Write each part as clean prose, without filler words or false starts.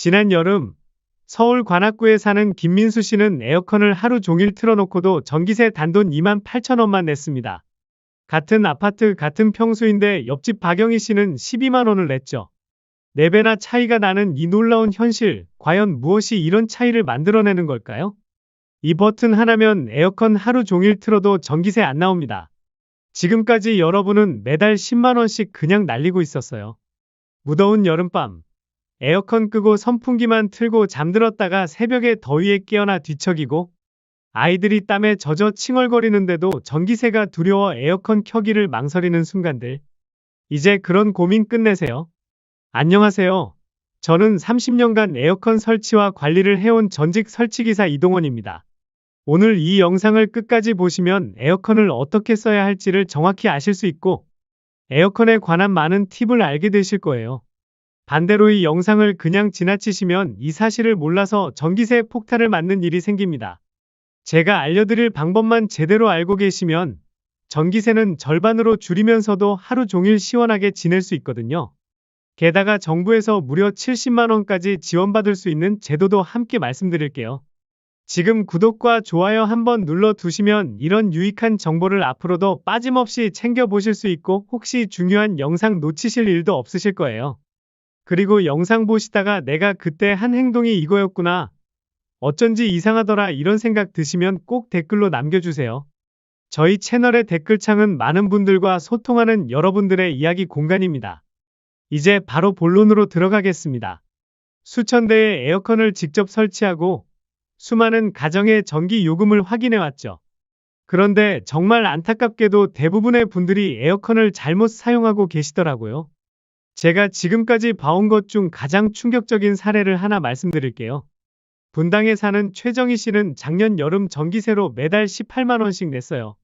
지난 여름 서울 관악구에 사는 김민수 씨는 에어컨을 하루 종일 틀어놓고도 전기세 단돈 28,000원만 냈습니다. 같은 아파트 같은 평수인데 옆집 박영희 씨는 12만 원을 냈죠. 4배나 차이가 나는 이 놀라운 현실, 과연 무엇이 이런 차이를 만들어내는 걸까요? 이 버튼 하나면 에어컨 하루 종일 틀어도 전기세 안 나옵니다. 지금까지 여러분은 매달 10만 원씩 그냥 날리고 있었어요. 무더운 여름밤, 에어컨 끄고 선풍기만 틀고 잠들었다가 새벽에 더위에 깨어나 뒤척이고 아이들이 땀에 젖어 칭얼거리는데도 전기세가 두려워 에어컨 켜기를 망설이는 순간들. 이제 그런 고민 끝내세요. 안녕하세요. 저는 30년간 에어컨 설치와 관리를 해온 전직 설치기사 이동원입니다. 오늘 이 영상을 끝까지 보시면 에어컨을 어떻게 써야 할지를 정확히 아실 수 있고 에어컨에 관한 많은 팁을 알게 되실 거예요. 반대로 이 영상을 그냥 지나치시면 이 사실을 몰라서 전기세 폭탄을 맞는 일이 생깁니다. 제가 알려드릴 방법만 제대로 알고 계시면 전기세는 절반으로 줄이면서도 하루 종일 시원하게 지낼 수 있거든요. 게다가 정부에서 무려 70만 원까지 지원받을 수 있는 제도도 함께 말씀드릴게요. 지금 구독과 좋아요 한번 눌러두시면 이런 유익한 정보를 앞으로도 빠짐없이 챙겨보실 수 있고 혹시 중요한 영상 놓치실 일도 없으실 거예요. 그리고 영상 보시다가 내가 그때 한 행동이 이거였구나. 어쩐지 이상하더라 이런 생각 드시면 꼭 댓글로 남겨주세요. 저희 채널의 댓글창은 많은 분들과 소통하는 여러분들의 이야기 공간입니다. 이제 바로 본론으로 들어가겠습니다. 수천 대의 에어컨을 직접 설치하고 수많은 가정의 전기 요금을 확인해왔죠. 그런데 정말 안타깝게도 대부분의 분들이 에어컨을 잘못 사용하고 계시더라고요. 제가 지금까지 봐온 것 중 가장 충격적인 사례를 하나 말씀드릴게요. 분당에 사는 최정희 씨는 작년 여름 전기세로 매달 18만 원씩 냈어요.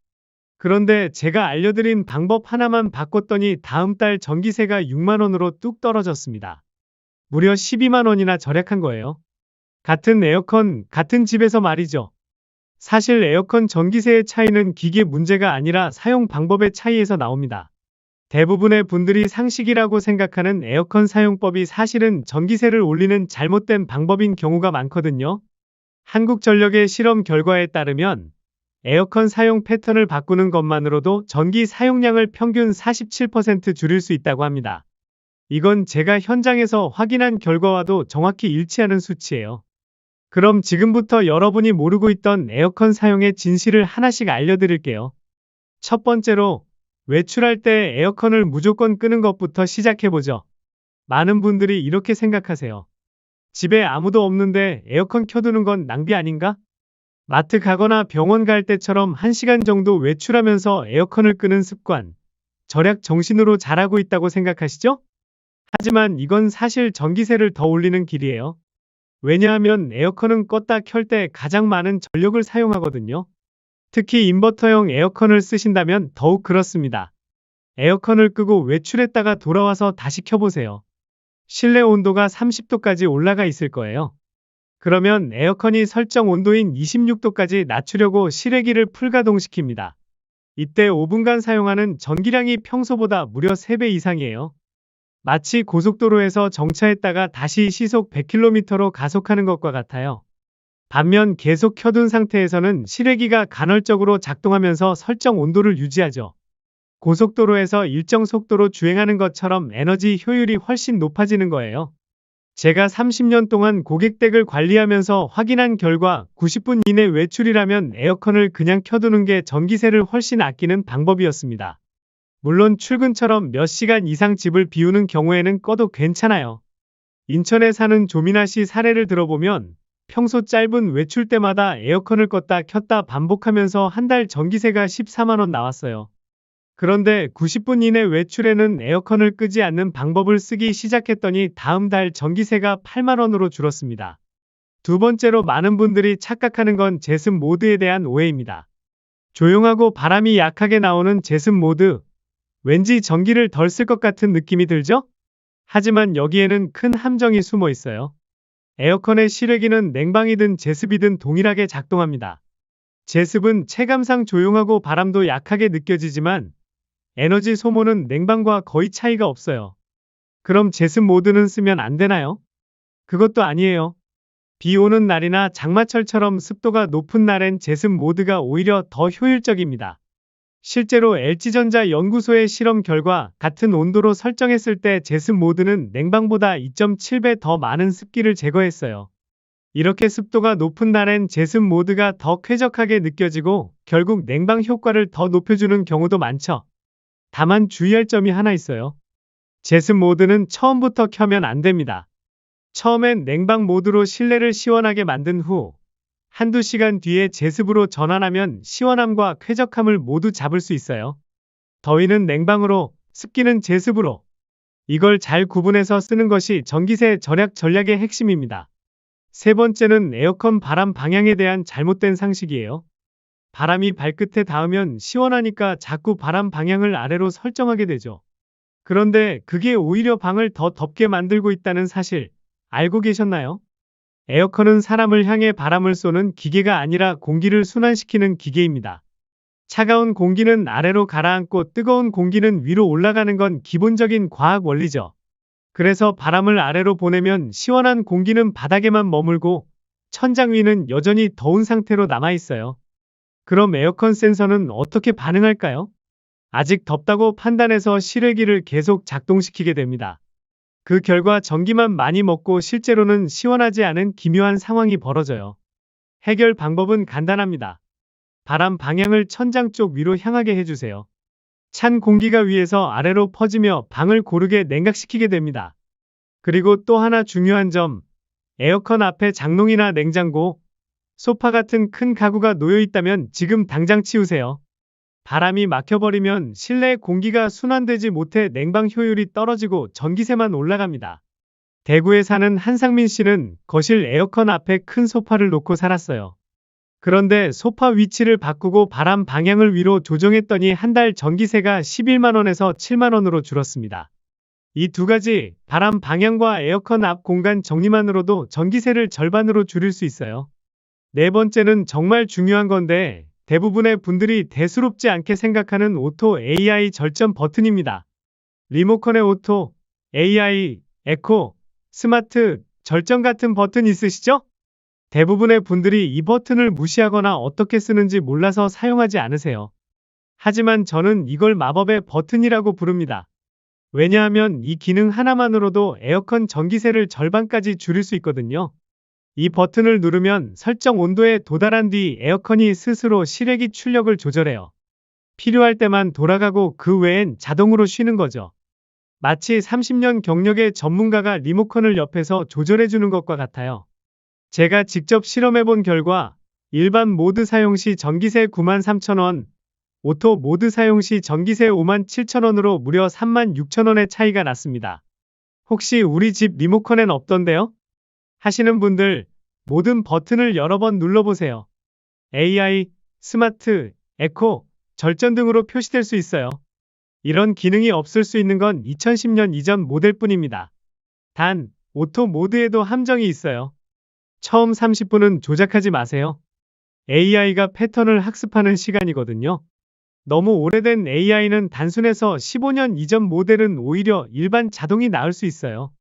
그런데 제가 알려드린 방법 하나만 바꿨더니 다음 달 전기세가 6만 원으로 뚝 떨어졌습니다. 무려 12만 원이나 절약한 거예요. 같은 에어컨, 같은 집에서 말이죠. 사실 에어컨 전기세의 차이는 기계 문제가 아니라 사용 방법의 차이에서 나옵니다. 대부분의 분들이 상식이라고 생각하는 에어컨 사용법이 사실은 전기세를 올리는 잘못된 방법인 경우가 많거든요. 한국전력의 실험 결과에 따르면 에어컨 사용 패턴을 바꾸는 것만으로도 전기 사용량을 평균 47% 줄일 수 있다고 합니다. 이건 제가 현장에서 확인한 결과와도 정확히 일치하는 수치예요. 그럼 지금부터 여러분이 모르고 있던 에어컨 사용의 진실을 하나씩 알려드릴게요. 첫 번째로, 외출할 때 에어컨을 무조건 끄는 것부터 시작해보죠. 많은 분들이 이렇게 생각하세요. 집에 아무도 없는데 에어컨 켜두는 건 낭비 아닌가? 마트 가거나 병원 갈 때처럼 1시간 정도 외출하면서 에어컨을 끄는 습관, 절약 정신으로 잘하고 있다고 생각하시죠? 하지만 이건 사실 전기세를 더 올리는 길이에요. 왜냐하면 에어컨은 껐다 켤 때 가장 많은 전력을 사용하거든요. 특히 인버터형 에어컨을 쓰신다면 더욱 그렇습니다. 에어컨을 끄고 외출했다가 돌아와서 다시 켜보세요. 실내 온도가 30도까지 올라가 있을 거예요. 그러면 에어컨이 설정 온도인 26도까지 낮추려고 실외기를 풀가동시킵니다. 이때 5분간 사용하는 전기량이 평소보다 무려 3배 이상이에요. 마치 고속도로에서 정차했다가 다시 시속 100km로 가속하는 것과 같아요. 반면 계속 켜둔 상태에서는 실외기가 간헐적으로 작동하면서 설정 온도를 유지하죠. 고속도로에서 일정 속도로 주행하는 것처럼 에너지 효율이 훨씬 높아지는 거예요. 제가 30년 동안 고객 댁을 관리하면서 확인한 결과 90분 이내 외출이라면 에어컨을 그냥 켜두는 게 전기세를 훨씬 아끼는 방법이었습니다. 물론 출근처럼 몇 시간 이상 집을 비우는 경우에는 꺼도 괜찮아요. 인천에 사는 조민아 씨 사례를 들어보면 평소 짧은 외출 때마다 에어컨을 껐다 켰다 반복하면서 한 달 전기세가 14만 원 나왔어요. 그런데 90분 이내 외출에는 에어컨을 끄지 않는 방법을 쓰기 시작했더니 다음 달 전기세가 8만 원으로 줄었습니다. 두 번째로 많은 분들이 착각하는 건 제습 모드에 대한 오해입니다. 조용하고 바람이 약하게 나오는 제습 모드, 왠지 전기를 덜 쓸 것 같은 느낌이 들죠? 하지만 여기에는 큰 함정이 숨어 있어요. 에어컨의 실외기는 냉방이든 제습이든 동일하게 작동합니다. 제습은 체감상 조용하고 바람도 약하게 느껴지지만 에너지 소모는 냉방과 거의 차이가 없어요. 그럼 제습 모드는 쓰면 안 되나요? 그것도 아니에요. 비 오는 날이나 장마철처럼 습도가 높은 날엔 제습 모드가 오히려 더 효율적입니다. 실제로 LG전자 연구소의 실험 결과 같은 온도로 설정했을 때 제습 모드는 냉방보다 2.7배 더 많은 습기를 제거했어요. 이렇게 습도가 높은 날엔 제습 모드가 더 쾌적하게 느껴지고 결국 냉방 효과를 더 높여주는 경우도 많죠. 다만 주의할 점이 하나 있어요. 제습 모드는 처음부터 켜면 안 됩니다. 처음엔 냉방 모드로 실내를 시원하게 만든 후 한두 시간 뒤에 제습으로 전환하면 시원함과 쾌적함을 모두 잡을 수 있어요. 더위는 냉방으로, 습기는 제습으로. 이걸 잘 구분해서 쓰는 것이 전기세 절약 전략의 핵심입니다. 세 번째는 에어컨 바람 방향에 대한 잘못된 상식이에요. 바람이 발끝에 닿으면 시원하니까 자꾸 바람 방향을 아래로 설정하게 되죠. 그런데 그게 오히려 방을 더 덥게 만들고 있다는 사실 알고 계셨나요? 에어컨은 사람을 향해 바람을 쏘는 기계가 아니라 공기를 순환시키는 기계입니다. 차가운 공기는 아래로 가라앉고 뜨거운 공기는 위로 올라가는 건 기본적인 과학 원리죠. 그래서 바람을 아래로 보내면 시원한 공기는 바닥에만 머물고 천장 위는 여전히 더운 상태로 남아 있어요. 그럼 에어컨 센서는 어떻게 반응할까요? 아직 덥다고 판단해서 실외기를 계속 작동시키게 됩니다. 그 결과 전기만 많이 먹고 실제로는 시원하지 않은 기묘한 상황이 벌어져요. 해결 방법은 간단합니다. 바람 방향을 천장 쪽 위로 향하게 해주세요. 찬 공기가 위에서 아래로 퍼지며 방을 고르게 냉각시키게 됩니다. 그리고 또 하나 중요한 점, 에어컨 앞에 장롱이나 냉장고, 소파 같은 큰 가구가 놓여 있다면 지금 당장 치우세요. 바람이 막혀버리면 실내 공기가 순환되지 못해 냉방 효율이 떨어지고 전기세만 올라갑니다. 대구에 사는 한상민 씨는 거실 에어컨 앞에 큰 소파를 놓고 살았어요. 그런데 소파 위치를 바꾸고 바람 방향을 위로 조정했더니 한 달 전기세가 11만 원에서 7만 원으로 줄었습니다. 이 두 가지, 바람 방향과 에어컨 앞 공간 정리만으로도 전기세를 절반으로 줄일 수 있어요. 네 번째는 정말 중요한 건데 대부분의 분들이 대수롭지 않게 생각하는 오토 AI 절전 버튼입니다. 리모컨에 오토, AI, 에코, 스마트, 절전 같은 버튼 있으시죠? 대부분의 분들이 이 버튼을 무시하거나 어떻게 쓰는지 몰라서 사용하지 않으세요. 하지만 저는 이걸 마법의 버튼이라고 부릅니다. 왜냐하면 이 기능 하나만으로도 에어컨 전기세를 절반까지 줄일 수 있거든요. 이 버튼을 누르면 설정 온도에 도달한 뒤 에어컨이 스스로 실외기 출력을 조절해요. 필요할 때만 돌아가고 그 외엔 자동으로 쉬는 거죠. 마치 30년 경력의 전문가가 리모컨을 옆에서 조절해주는 것과 같아요. 제가 직접 실험해본 결과 일반 모드 사용 시 전기세 93,000원, 오토 모드 사용 시 전기세 57,000원으로 무려 36,000원의 차이가 났습니다. 혹시 우리 집 리모컨엔 없던데요? 하시는 분들 모든 버튼을 여러 번 눌러보세요. AI, 스마트, 에코, 절전 등으로 표시될 수 있어요. 이런 기능이 없을 수 있는 건 2010년 이전 모델뿐입니다. 단, 오토 모드에도 함정이 있어요. 처음 30분은 조작하지 마세요. AI가 패턴을 학습하는 시간이거든요. 너무 오래된 AI는 단순해서 15년 이전 모델은 오히려 일반 자동이 나을 수 있어요.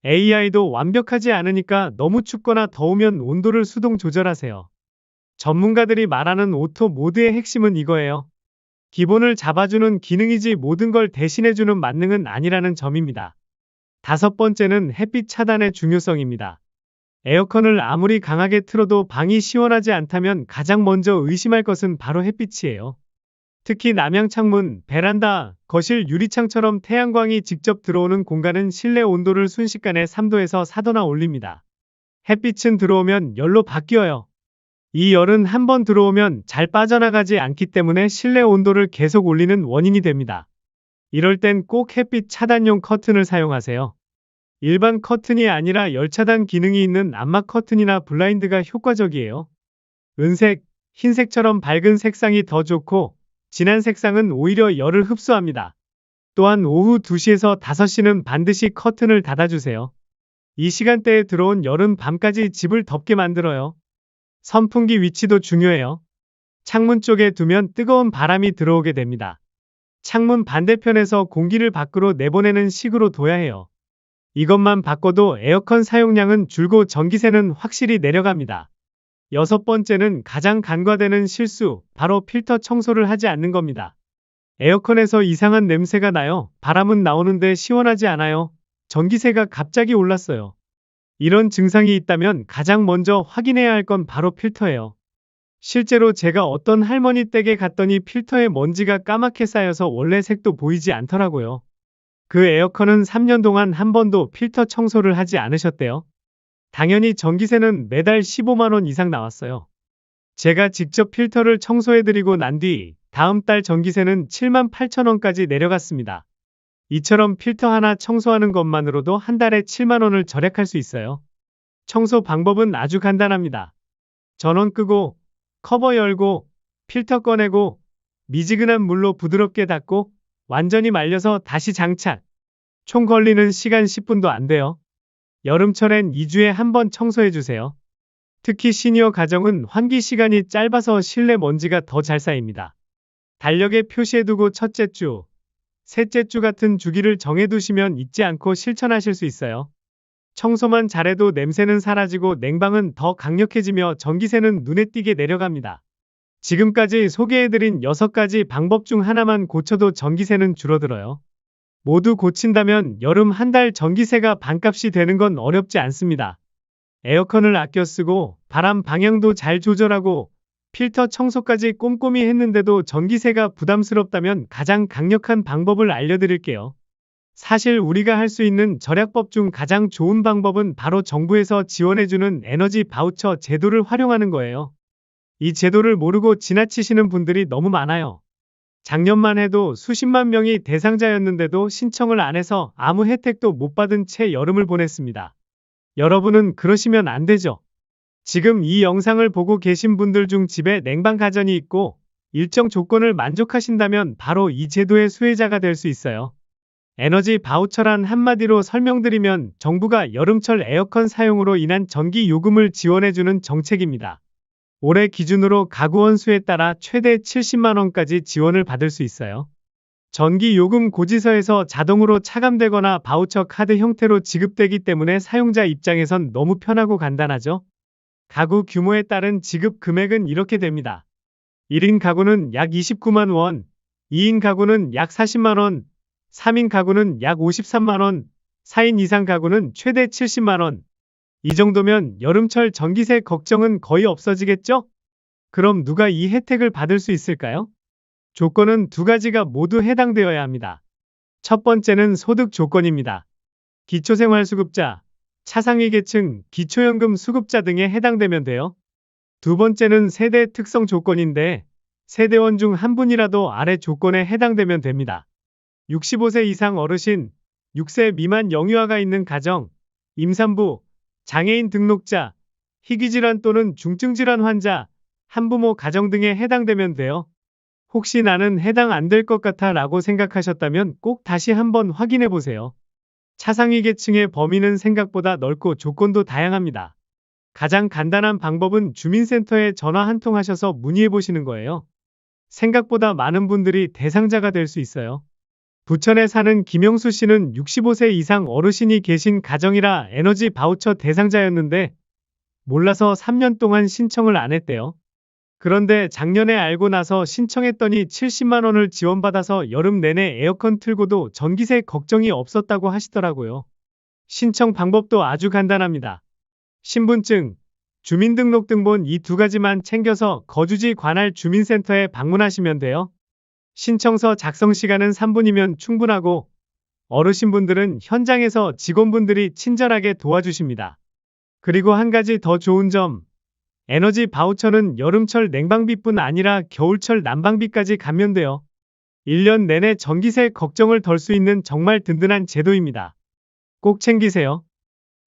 AI도 완벽하지 않으니까 너무 춥거나 더우면 온도를 수동 조절하세요. 전문가들이 말하는 오토 모드의 핵심은 이거예요. 기본을 잡아주는 기능이지 모든 걸 대신해주는 만능은 아니라는 점입니다. 다섯 번째는 햇빛 차단의 중요성입니다. 에어컨을 아무리 강하게 틀어도 방이 시원하지 않다면 가장 먼저 의심할 것은 바로 햇빛이에요. 특히 남향 창문, 베란다, 거실 유리창처럼 태양광이 직접 들어오는 공간은 실내 온도를 순식간에 3도에서 4도나 올립니다. 햇빛은 들어오면 열로 바뀌어요. 이 열은 한번 들어오면 잘 빠져나가지 않기 때문에 실내 온도를 계속 올리는 원인이 됩니다. 이럴 땐 꼭 햇빛 차단용 커튼을 사용하세요. 일반 커튼이 아니라 열 차단 기능이 있는 암막 커튼이나 블라인드가 효과적이에요. 은색, 흰색처럼 밝은 색상이 더 좋고 진한 색상은 오히려 열을 흡수합니다. 또한 오후 2시에서 5시는 반드시 커튼을 닫아주세요. 이 시간대에 들어온 열은 밤까지 집을 덥게 만들어요. 선풍기 위치도 중요해요. 창문 쪽에 두면 뜨거운 바람이 들어오게 됩니다. 창문 반대편에서 공기를 밖으로 내보내는 식으로 둬야 해요. 이것만 바꿔도 에어컨 사용량은 줄고 전기세는 확실히 내려갑니다. 여섯 번째는 가장 간과되는 실수, 바로 필터 청소를 하지 않는 겁니다. 에어컨에서 이상한 냄새가 나요. 바람은 나오는데 시원하지 않아요. 전기세가 갑자기 올랐어요. 이런 증상이 있다면 가장 먼저 확인해야 할 건 바로 필터예요. 실제로 제가 어떤 할머니 댁에 갔더니 필터에 먼지가 까맣게 쌓여서 원래 색도 보이지 않더라고요. 그 에어컨은 3년 동안 한 번도 필터 청소를 하지 않으셨대요. 당연히 전기세는 매달 15만 원 이상 나왔어요. 제가 직접 필터를 청소해드리고 난 뒤 다음 달 전기세는 7만 8천 원까지 내려갔습니다. 이처럼 필터 하나 청소하는 것만으로도 한 달에 7만 원을 절약할 수 있어요. 청소 방법은 아주 간단합니다. 전원 끄고, 커버 열고, 필터 꺼내고, 미지근한 물로 부드럽게 닦고, 완전히 말려서 다시 장착. 총 걸리는 시간 10분도 안 돼요. 여름철엔 2주에 한 번 청소해주세요. 특히 시니어 가정은 환기 시간이 짧아서 실내 먼지가 더 잘 쌓입니다. 달력에 표시해두고 첫째 주, 셋째 주 같은 주기를 정해두시면 잊지 않고 실천하실 수 있어요. 청소만 잘해도 냄새는 사라지고 냉방은 더 강력해지며 전기세는 눈에 띄게 내려갑니다. 지금까지 소개해드린 6가지 방법 중 하나만 고쳐도 전기세는 줄어들어요. 모두 고친다면 여름 한 달 전기세가 반값이 되는 건 어렵지 않습니다. 에어컨을 아껴 쓰고 바람 방향도 잘 조절하고 필터 청소까지 꼼꼼히 했는데도 전기세가 부담스럽다면 가장 강력한 방법을 알려드릴게요. 사실 우리가 할 수 있는 절약법 중 가장 좋은 방법은 바로 정부에서 지원해주는 에너지 바우처 제도를 활용하는 거예요. 이 제도를 모르고 지나치시는 분들이 너무 많아요. 작년만 해도 수십만 명이 대상자였는데도 신청을 안 해서 아무 혜택도 못 받은 채 여름을 보냈습니다. 여러분은 그러시면 안 되죠. 지금 이 영상을 보고 계신 분들 중 집에 냉방 가전이 있고 일정 조건을 만족하신다면 바로 이 제도의 수혜자가 될 수 있어요. 에너지 바우처란 한마디로 설명드리면 정부가 여름철 에어컨 사용으로 인한 전기 요금을 지원해주는 정책입니다. 올해 기준으로 가구 원수에 따라 최대 70만 원까지 지원을 받을 수 있어요. 전기 요금 고지서에서 자동으로 차감되거나 바우처 카드 형태로 지급되기 때문에 사용자 입장에선 너무 편하고 간단하죠. 가구 규모에 따른 지급 금액은 이렇게 됩니다. 1인 가구는 약 29만 원, 2인 가구는 약 40만 원, 3인 가구는 약 53만 원, 4인 이상 가구는 최대 70만 원. 이 정도면 여름철 전기세 걱정은 거의 없어지겠죠? 그럼 누가 이 혜택을 받을 수 있을까요? 조건은 2가지가 모두 해당되어야 합니다. 첫 번째는 소득 조건입니다. 기초생활수급자, 차상위 계층, 기초연금 수급자 등에 해당되면 돼요. 두 번째는 세대 특성 조건인데 세대원 중 한 분이라도 아래 조건에 해당되면 됩니다. 65세 이상 어르신, 6세 미만 영유아가 있는 가정, 임산부, 장애인 등록자, 희귀질환 또는 중증질환 환자, 한부모 가정 등에 해당되면 돼요. 혹시 나는 해당 안 될 것 같아 라고 생각하셨다면 꼭 다시 한번 확인해 보세요. 차상위 계층의 범위는 생각보다 넓고 조건도 다양합니다. 가장 간단한 방법은 주민센터에 전화 한 통 하셔서 문의해 보시는 거예요. 생각보다 많은 분들이 대상자가 될 수 있어요. 부천에 사는 김영수 씨는 65세 이상 어르신이 계신 가정이라 에너지 바우처 대상자였는데 몰라서 3년 동안 신청을 안 했대요. 그런데 작년에 알고 나서 신청했더니 70만 원을 지원받아서 여름 내내 에어컨 틀고도 전기세 걱정이 없었다고 하시더라고요. 신청 방법도 아주 간단합니다. 신분증, 주민등록등본 이 2가지만 챙겨서 거주지 관할 주민센터에 방문하시면 돼요. 신청서 작성 시간은 3분이면 충분하고 어르신분들은 현장에서 직원분들이 친절하게 도와주십니다. 그리고 한 가지 더 좋은 점, 에너지 바우처는 여름철 냉방비뿐 아니라 겨울철 난방비까지 감면돼요. 1년 내내 전기세 걱정을 덜 수 있는 정말 든든한 제도입니다. 꼭 챙기세요.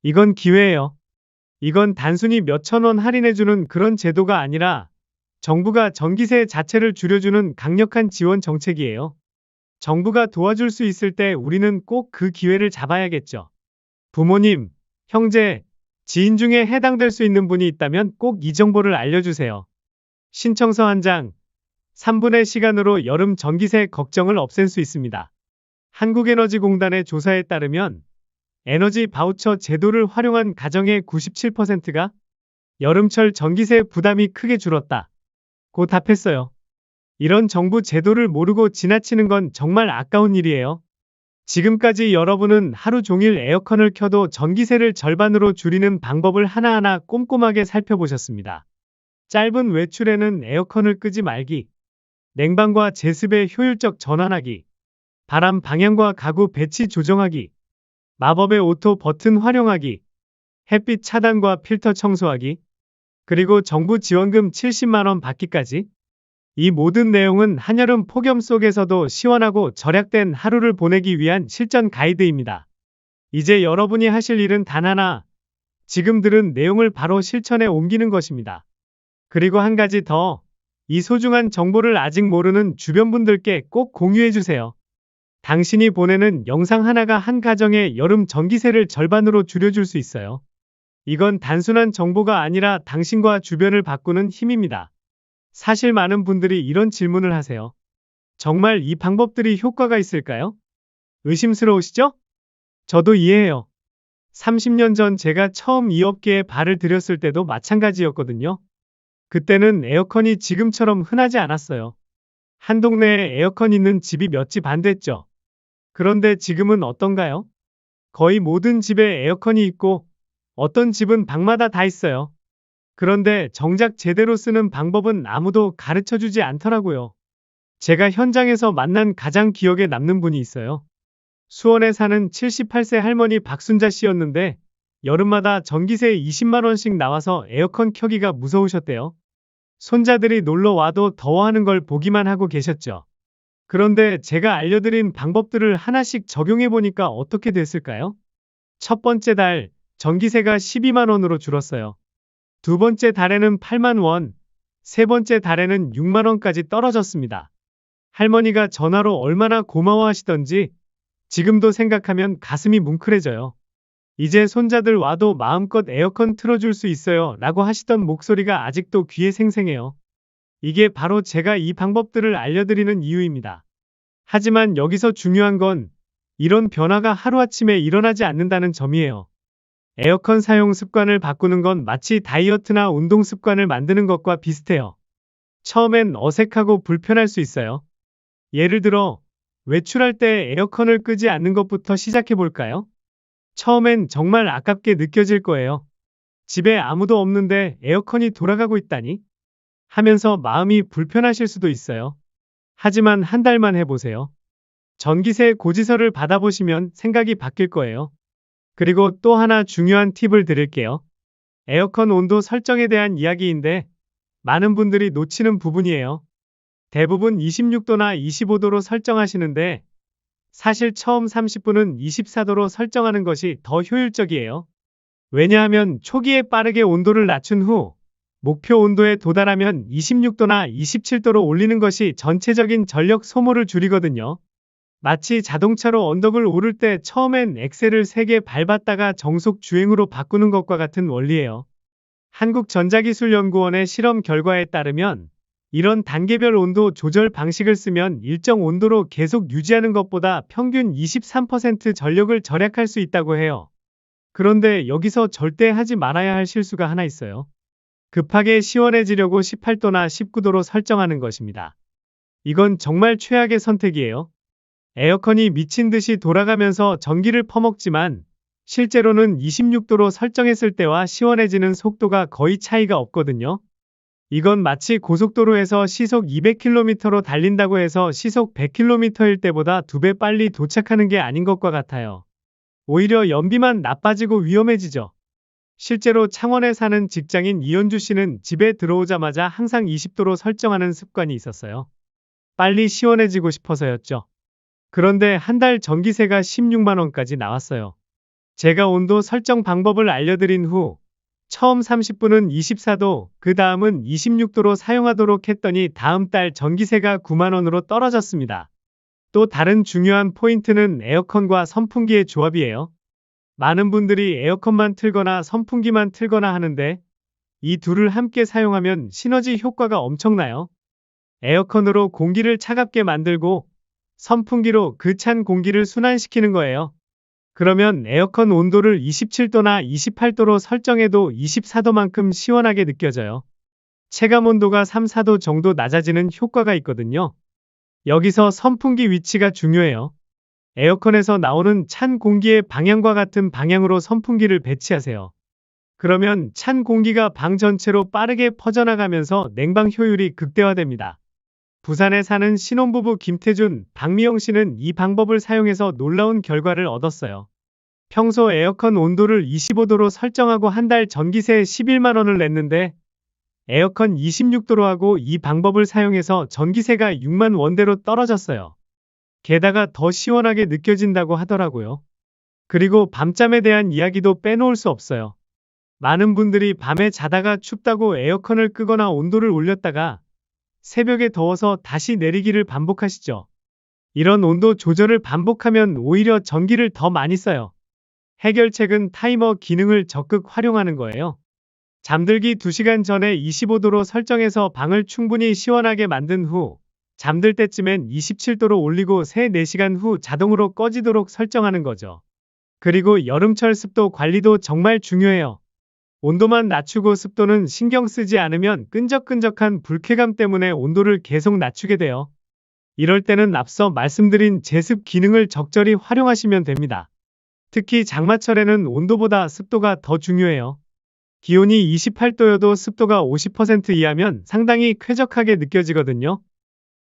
이건 기회예요. 이건 단순히 몇천 원 할인해주는 그런 제도가 아니라 정부가 전기세 자체를 줄여주는 강력한 지원 정책이에요. 정부가 도와줄 수 있을 때 우리는 꼭 그 기회를 잡아야겠죠. 부모님, 형제, 지인 중에 해당될 수 있는 분이 있다면 꼭 이 정보를 알려주세요. 신청서 한 장, 3분의 시간으로 여름 전기세 걱정을 없앨 수 있습니다. 한국에너지공단의 조사에 따르면 에너지 바우처 제도를 활용한 가정의 97%가 여름철 전기세 부담이 크게 줄었다. 고 답했어요. 이런 정부 제도를 모르고 지나치는 건 정말 아까운 일이에요. 지금까지 여러분은 하루 종일 에어컨을 켜도 전기세를 절반으로 줄이는 방법을 하나하나 꼼꼼하게 살펴보셨습니다. 짧은 외출에는 에어컨을 끄지 말기, 냉방과 제습의 효율적 전환하기, 바람 방향과 가구 배치 조정하기, 마법의 오토 버튼 활용하기, 햇빛 차단과 필터 청소하기, 그리고 정부 지원금 70만 원 받기까지. 이 모든 내용은 한여름 폭염 속에서도 시원하고 절약된 하루를 보내기 위한 실전 가이드입니다. 이제 여러분이 하실 일은 단 하나, 지금 들은 내용을 바로 실천에 옮기는 것입니다. 그리고 한 가지 더, 이 소중한 정보를 아직 모르는 주변 분들께 꼭 공유해 주세요. 당신이 보내는 영상 하나가 한 가정의 여름 전기세를 절반으로 줄여줄 수 있어요. 이건 단순한 정보가 아니라 당신과 주변을 바꾸는 힘입니다. 사실 많은 분들이 이런 질문을 하세요. 정말 이 방법들이 효과가 있을까요? 의심스러우시죠? 저도 이해해요. 30년 전 제가 처음 이 업계에 발을 들였을 때도 마찬가지였거든요. 그때는 에어컨이 지금처럼 흔하지 않았어요. 한 동네에 에어컨 있는 집이 몇 집 안 됐죠. 그런데 지금은 어떤가요? 거의 모든 집에 에어컨이 있고 어떤 집은 방마다 다 있어요. 그런데 정작 제대로 쓰는 방법은 아무도 가르쳐 주지 않더라고요. 제가 현장에서 만난 가장 기억에 남는 분이 있어요. 수원에 사는 78세 할머니 박순자 씨였는데 여름마다 전기세 20만 원씩 나와서 에어컨 켜기가 무서우셨대요. 손자들이 놀러 와도 더워하는 걸 보기만 하고 계셨죠. 그런데 제가 알려드린 방법들을 하나씩 적용해 보니까 어떻게 됐을까요? 첫 번째 달, 전기세가 12만 원으로 줄었어요. 두 번째 달에는 8만 원, 세 번째 달에는 6만 원까지 떨어졌습니다. 할머니가 전화로 얼마나 고마워하시던지 지금도 생각하면 가슴이 뭉클해져요. 이제 손자들 와도 마음껏 에어컨 틀어줄 수 있어요 라고 하시던 목소리가 아직도 귀에 생생해요. 이게 바로 제가 이 방법들을 알려드리는 이유입니다. 하지만 여기서 중요한 건 이런 변화가 하루아침에 일어나지 않는다는 점이에요. 에어컨 사용 습관을 바꾸는 건 마치 다이어트나 운동 습관을 만드는 것과 비슷해요. 처음엔 어색하고 불편할 수 있어요. 예를 들어, 외출할 때 에어컨을 끄지 않는 것부터 시작해 볼까요? 처음엔 정말 아깝게 느껴질 거예요. 집에 아무도 없는데 에어컨이 돌아가고 있다니? 하면서 마음이 불편하실 수도 있어요. 하지만 한 달만 해보세요. 전기세 고지서를 받아보시면 생각이 바뀔 거예요. 그리고 또 하나 중요한 팁을 드릴게요. 에어컨 온도 설정에 대한 이야기인데 많은 분들이 놓치는 부분이에요. 대부분 26도나 25도로 설정하시는데 사실 처음 30분은 24도로 설정하는 것이 더 효율적이에요. 왜냐하면 초기에 빠르게 온도를 낮춘 후 목표 온도에 도달하면 26도나 27도로 올리는 것이 전체적인 전력 소모를 줄이거든요. 마치 자동차로 언덕을 오를 때 처음엔 엑셀을 3개 밟았다가 정속 주행으로 바꾸는 것과 같은 원리예요. 한국전자기술연구원의 실험 결과에 따르면 이런 단계별 온도 조절 방식을 쓰면 일정 온도로 계속 유지하는 것보다 평균 23% 전력을 절약할 수 있다고 해요. 그런데 여기서 절대 하지 말아야 할 실수가 하나 있어요. 급하게 시원해지려고 18도나 19도로 설정하는 것입니다. 이건 정말 최악의 선택이에요. 에어컨이 미친 듯이 돌아가면서 전기를 퍼먹지만 실제로는 26도로 설정했을 때와 시원해지는 속도가 거의 차이가 없거든요. 이건 마치 고속도로에서 시속 200km로 달린다고 해서 시속 100km일 때보다 2배 빨리 도착하는 게 아닌 것과 같아요. 오히려 연비만 나빠지고 위험해지죠. 실제로 창원에 사는 직장인 이현주 씨는 집에 들어오자마자 항상 20도로 설정하는 습관이 있었어요. 빨리 시원해지고 싶어서였죠. 그런데 한 달 전기세가 16만 원까지 나왔어요. 제가 온도 설정 방법을 알려드린 후 처음 30분은 24도, 그 다음은 26도로 사용하도록 했더니 다음 달 전기세가 9만 원으로 떨어졌습니다. 또 다른 중요한 포인트는 에어컨과 선풍기의 조합이에요. 많은 분들이 에어컨만 틀거나 선풍기만 틀거나 하는데 이 둘을 함께 사용하면 시너지 효과가 엄청나요. 에어컨으로 공기를 차갑게 만들고 선풍기로 그 찬 공기를 순환시키는 거예요. 그러면 에어컨 온도를 27도나 28도로 설정해도 24도만큼 시원하게 느껴져요. 체감 온도가 3, 4도 정도 낮아지는 효과가 있거든요. 여기서 선풍기 위치가 중요해요. 에어컨에서 나오는 찬 공기의 방향과 같은 방향으로 선풍기를 배치하세요. 그러면 찬 공기가 방 전체로 빠르게 퍼져나가면서 냉방 효율이 극대화됩니다. 부산에 사는 신혼부부 김태준, 박미영 씨는 이 방법을 사용해서 놀라운 결과를 얻었어요. 평소 에어컨 온도를 25도로 설정하고 한 달 전기세 11만 원을 냈는데 에어컨 26도로 하고 이 방법을 사용해서 전기세가 6만 원대로 떨어졌어요. 게다가 더 시원하게 느껴진다고 하더라고요. 그리고 밤잠에 대한 이야기도 빼놓을 수 없어요. 많은 분들이 밤에 자다가 춥다고 에어컨을 끄거나 온도를 올렸다가 새벽에 더워서 다시 내리기를 반복하시죠. 이런 온도 조절을 반복하면 오히려 전기를 더 많이 써요. 해결책은 타이머 기능을 적극 활용하는 거예요. 잠들기 2시간 전에 25도로 설정해서 방을 충분히 시원하게 만든 후 잠들 때쯤엔 27도로 올리고 3, 4시간 후 자동으로 꺼지도록 설정하는 거죠. 그리고 여름철 습도 관리도 정말 중요해요. 온도만 낮추고 습도는 신경 쓰지 않으면 끈적끈적한 불쾌감 때문에 온도를 계속 낮추게 돼요. 이럴 때는 앞서 말씀드린 제습 기능을 적절히 활용하시면 됩니다. 특히 장마철에는 온도보다 습도가 더 중요해요. 기온이 28도여도 습도가 50% 이하면 상당히 쾌적하게 느껴지거든요.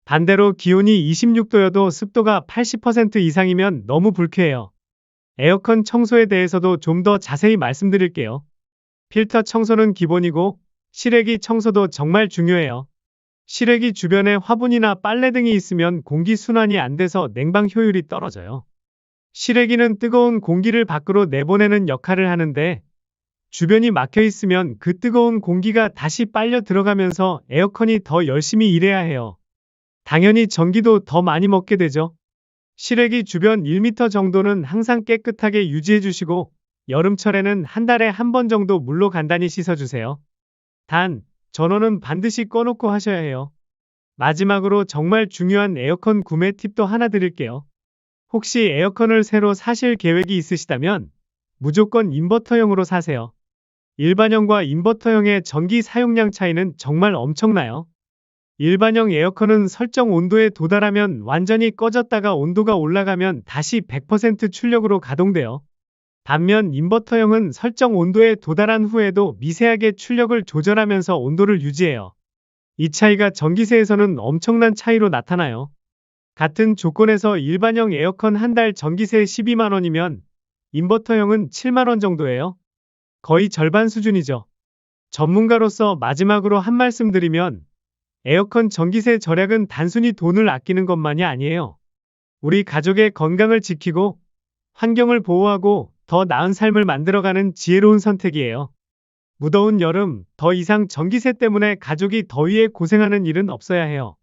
반대로 기온이 26도여도 습도가 80% 이상이면 너무 불쾌해요. 에어컨 청소에 대해서도 좀 더 자세히 말씀드릴게요. 필터 청소는 기본이고 실외기 청소도 정말 중요해요. 실외기 주변에 화분이나 빨래 등이 있으면 공기 순환이 안 돼서 냉방 효율이 떨어져요. 실외기는 뜨거운 공기를 밖으로 내보내는 역할을 하는데 주변이 막혀 있으면 그 뜨거운 공기가 다시 빨려 들어가면서 에어컨이 더 열심히 일해야 해요. 당연히 전기도 더 많이 먹게 되죠. 실외기 주변 1m 정도는 항상 깨끗하게 유지해 주시고 여름철에는 한 달에 한 번 정도 물로 간단히 씻어주세요. 단, 전원은 반드시 꺼놓고 하셔야 해요. 마지막으로 정말 중요한 에어컨 구매 팁도 하나 드릴게요. 혹시 에어컨을 새로 사실 계획이 있으시다면 무조건 인버터형으로 사세요. 일반형과 인버터형의 전기 사용량 차이는 정말 엄청나요. 일반형 에어컨은 설정 온도에 도달하면 완전히 꺼졌다가 온도가 올라가면 다시 100% 출력으로 가동돼요. 반면 인버터형은 설정 온도에 도달한 후에도 미세하게 출력을 조절하면서 온도를 유지해요. 이 차이가 전기세에서는 엄청난 차이로 나타나요. 같은 조건에서 일반형 에어컨 한 달 전기세 12만 원이면 인버터형은 7만 원 정도예요. 거의 절반 수준이죠. 전문가로서 마지막으로 한 말씀 드리면 에어컨 전기세 절약은 단순히 돈을 아끼는 것만이 아니에요. 우리 가족의 건강을 지키고 환경을 보호하고 더 나은 삶을 만들어가는 지혜로운 선택이에요. 무더운 여름, 더 이상 전기세 때문에 가족이 더위에 고생하는 일은 없어야 해요.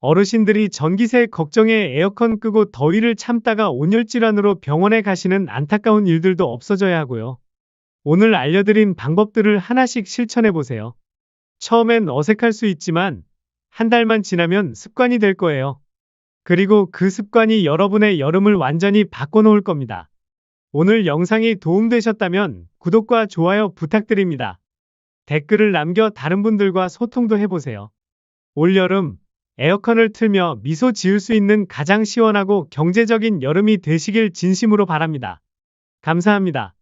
어르신들이 전기세 걱정에 에어컨 끄고 더위를 참다가 온열질환으로 병원에 가시는 안타까운 일들도 없어져야 하고요. 오늘 알려드린 방법들을 하나씩 실천해보세요. 처음엔 어색할 수 있지만 한 달만 지나면 습관이 될 거예요. 그리고 그 습관이 여러분의 여름을 완전히 바꿔놓을 겁니다. 오늘 영상이 도움되셨다면 구독과 좋아요 부탁드립니다. 댓글을 남겨 다른 분들과 소통도 해보세요. 올여름 에어컨을 틀며 미소 지을 수 있는 가장 시원하고 경제적인 여름이 되시길 진심으로 바랍니다. 감사합니다.